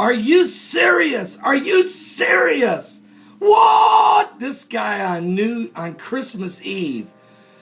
Are you serious? Are you serious? What? This guy on Christmas Eve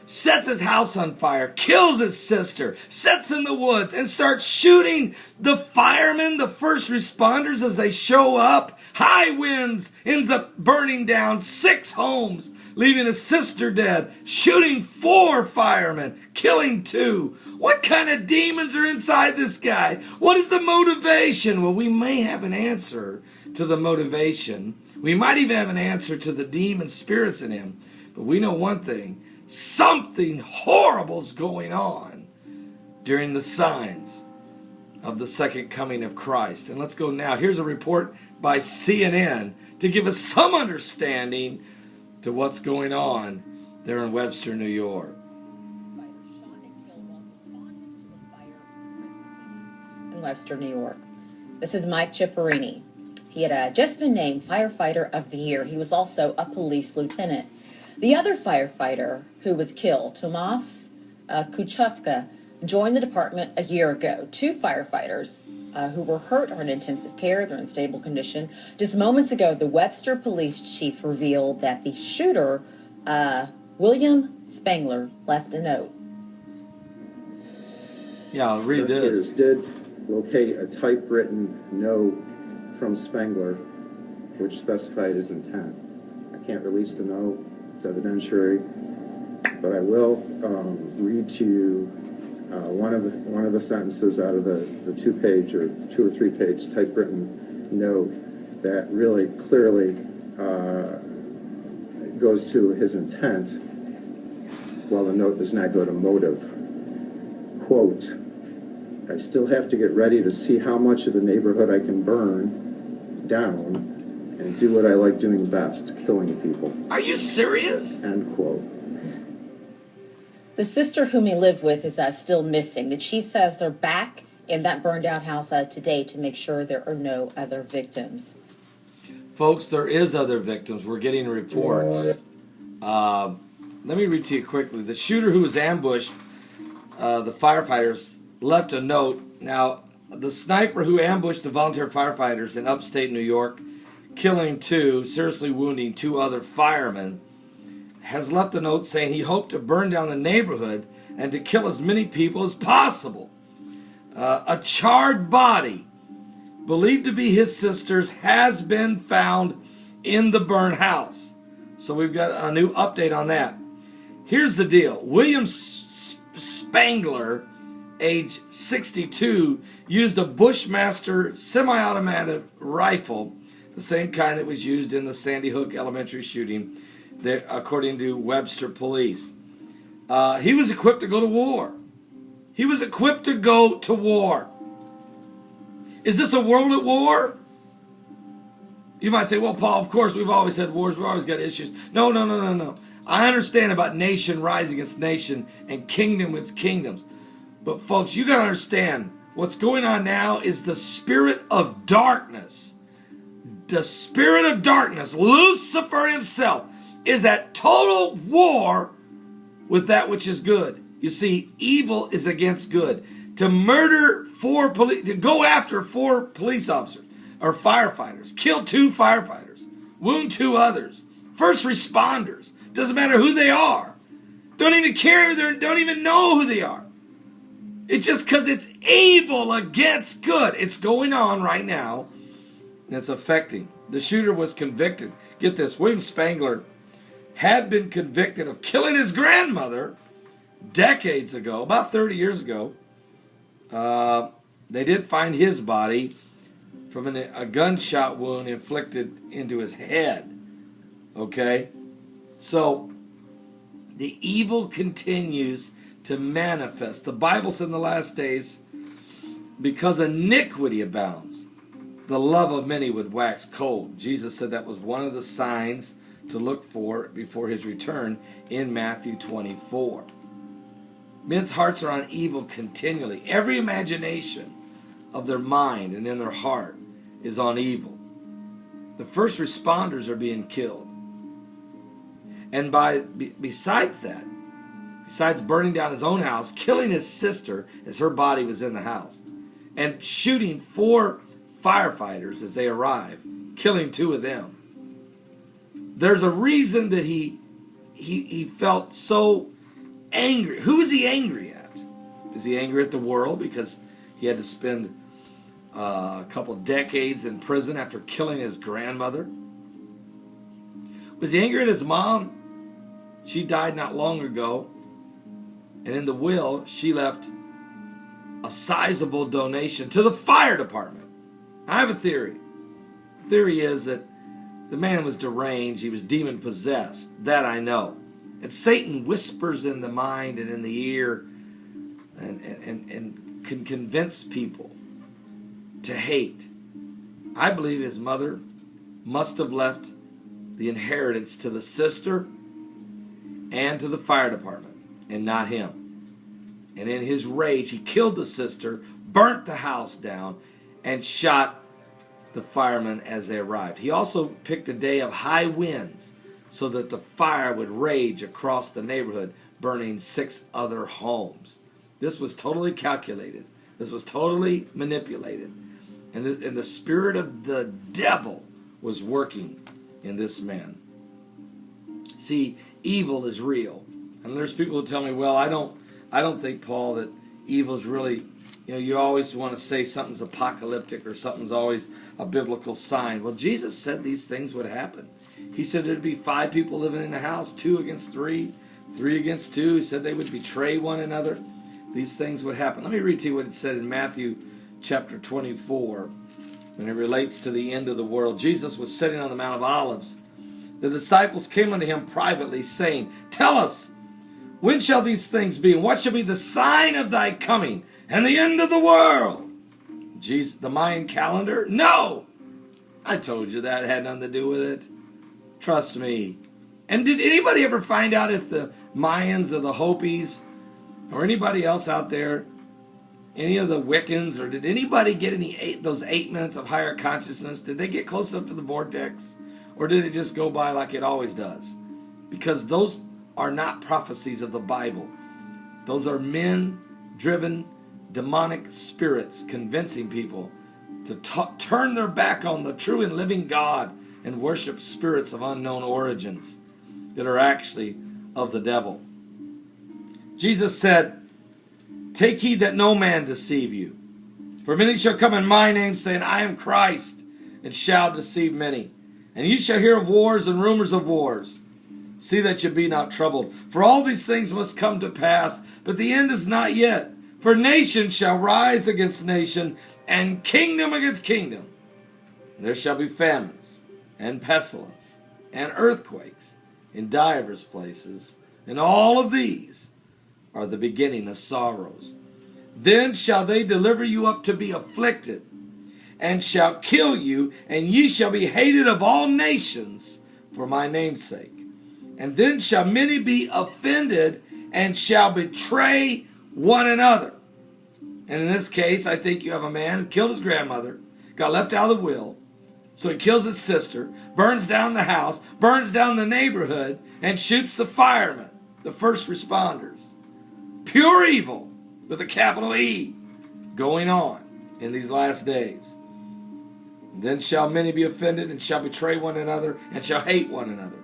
sets his house on fire, kills his sister, sets in the woods, and starts shooting the firemen, the first responders as they show up. High winds, ends up burning down 6 homes, leaving his sister dead, shooting 4 firemen, killing 2. What kind of demons are inside this guy? What is the motivation? Well, we may have an answer to the motivation. We might even have an answer to the demon spirits in him. But we know one thing. Something horrible is going on during the signs of the second coming of Christ. And let's go now. Here's a report by CNN to give us some understanding to what's going on there in Webster, New York. In Webster, New York. This is Mike Ciparini. He had just been named Firefighter of the Year. He was also a police lieutenant. The other firefighter who was killed, Tomas Kuchevka, joined the department a year ago. 2 firefighters who were hurt are in intensive care. They're in stable condition. Just moments ago, the Webster police chief revealed that the shooter, William Spangler, left a note. Yeah, I'll read this. Did locate a typewritten note from Spangler, which specified his intent. I can't release the note. It's evidentiary, but I will read to you one of the sentences out of the 2-page or 2 or 3-page typewritten note that really clearly goes to his intent, while the note does not go to motive. Quote, "I still have to get ready to see how much of the neighborhood I can burn down and do what I like doing best, killing people." Are you serious? End quote. The sister whom he lived with is still missing. The chief says they're back in that burned out house today to make sure there are no other victims. Folks, there is other victims. We're getting reports. Let me read to you quickly. The shooter who was ambushed, the firefighters, left a note. Now, the sniper who ambushed the volunteer firefighters in upstate New York, killing 2, seriously wounding 2 other firemen, has left a note saying he hoped to burn down the neighborhood and to kill as many people as possible. A charred body, believed to be his sister's, has been found in the burned house. So we've got a new update on that. Here's the deal. William Spangler, age 62, used a Bushmaster semi-automatic rifle, the same kind that was used in the Sandy Hook Elementary shooting, according to Webster police. He was equipped to go to war. He was equipped to go to war. Is this a world at war? You might say, well, Paul, of course, we've always had wars. We've always got issues. No. I understand about nation rising against nation and kingdom against kingdoms. But, folks, you got to understand what's going on now is the spirit of darkness. The spirit of darkness, Lucifer himself, is at total war with that which is good. You see, evil is against good. To murder 4 police, to go after 4 police officers or firefighters, kill 2 firefighters, wound 2 others, first responders, doesn't matter who they are, don't even care, don't even know who they are. It's just because it's evil against good. It's going on right now, and it's affecting. The shooter was convicted. Get this, William Spangler had been convicted of killing his grandmother decades ago, about 30 years ago. They did find his body from a gunshot wound inflicted into his head. Okay? So, the evil continues to manifest. The Bible said in the last days, because iniquity abounds, the love of many would wax cold. Jesus said that was one of the signs to look for before his return in Matthew 24. Men's hearts are on evil continually. Every imagination of their mind and in their heart is on evil. The first responders are being killed. And besides that, besides burning down his own house, killing his sister as her body was in the house, and shooting 4 firefighters as they arrive, killing 2 of them. There's a reason that he felt so angry. Who is he angry at? Is he angry at the world because he had to spend a couple decades in prison after killing his grandmother? Was he angry at his mom? She died not long ago, and in the will, she left a sizable donation to the fire department. I have a theory. The theory is that the man was deranged. He was demon-possessed. That I know. And Satan whispers in the mind and in the ear and can convince people to hate. I believe his mother must have left the inheritance to the sister and to the fire department, and not him. And in his rage, he killed the sister, burnt the house down, and shot the firemen as they arrived. He also picked a day of high winds so that the fire would rage across the neighborhood, burning 6 other homes. This was totally calculated. This was totally manipulated. And the spirit of the devil was working in this man. See, evil is real. And there's people who tell me, well, I don't think, Paul, that evil is really, you always want to say something's apocalyptic or something's always a biblical sign. Well, Jesus said these things would happen. He said there'd be 5 people living in a house, 2 against 3, 3 against 2. He said they would betray one another. These things would happen. Let me read to you what it said in Matthew chapter 24 when it relates to the end of the world. Jesus was sitting on the Mount of Olives. The disciples came unto him privately, saying, Tell us, when shall these things be, and what shall be the sign of thy coming and the end of the world? Jesus, the Mayan calendar? No! I told you that had nothing to do with it. Trust me. And did anybody ever find out if the Mayans or the Hopis or anybody else out there, any of the Wiccans, or did anybody get those 8 minutes of higher consciousness? Did they get close enough to the vortex? Or did it just go by like it always does? Because those are not prophecies of the Bible. Those are men-driven, demonic spirits convincing people to turn their back on the true and living God and worship spirits of unknown origins that are actually of the devil. Jesus said, Take heed that no man deceive you. For many shall come in my name, saying, I am Christ, and shall deceive many. And you shall hear of wars and rumors of wars. See that you be not troubled. For all these things must come to pass, but the end is not yet. For nation shall rise against nation, and kingdom against kingdom. And there shall be famines, and pestilence, and earthquakes in divers places. And all of these are the beginning of sorrows. Then shall they deliver you up to be afflicted, and shall kill you, and ye shall be hated of all nations for my name's sake. And then shall many be offended, and shall betray one another. And in this case, I think you have a man who killed his grandmother, got left out of the will, so he kills his sister, burns down the house, burns down the neighborhood, and shoots the firemen, the first responders. Pure evil, with a capital E, going on in these last days. Then shall many be offended, and shall betray one another, and shall hate one another.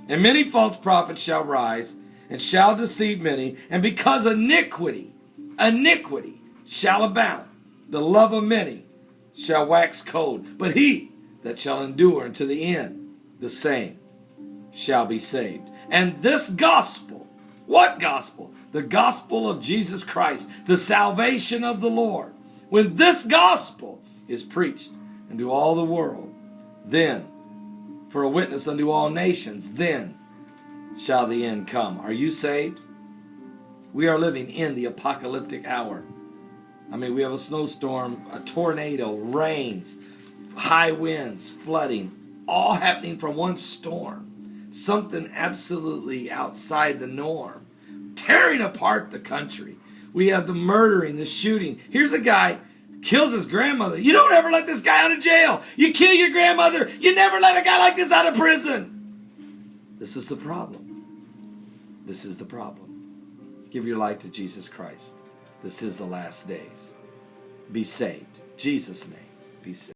And many false prophets shall rise, and shall deceive many, and because iniquity shall abound, the love of many shall wax cold. But he that shall endure unto the end, the same shall be saved. And this gospel, what gospel? The gospel of Jesus Christ, the salvation of the Lord. When this gospel is preached unto all the world, then, for a witness unto all nations, then shall the end come. Are you saved? We are living in the apocalyptic hour. I mean, we have a snowstorm, a tornado, rains, high winds, flooding, all happening from one storm. Something absolutely outside the norm, tearing apart the country. We have the murdering, the shooting. Here's a guy kills his grandmother. You don't ever let this guy out of jail. You kill your grandmother. You never let a guy like this out of prison. This is the problem. This is the problem. Give your life to Jesus Christ. This is the last days. Be saved. Jesus' name. Be safe.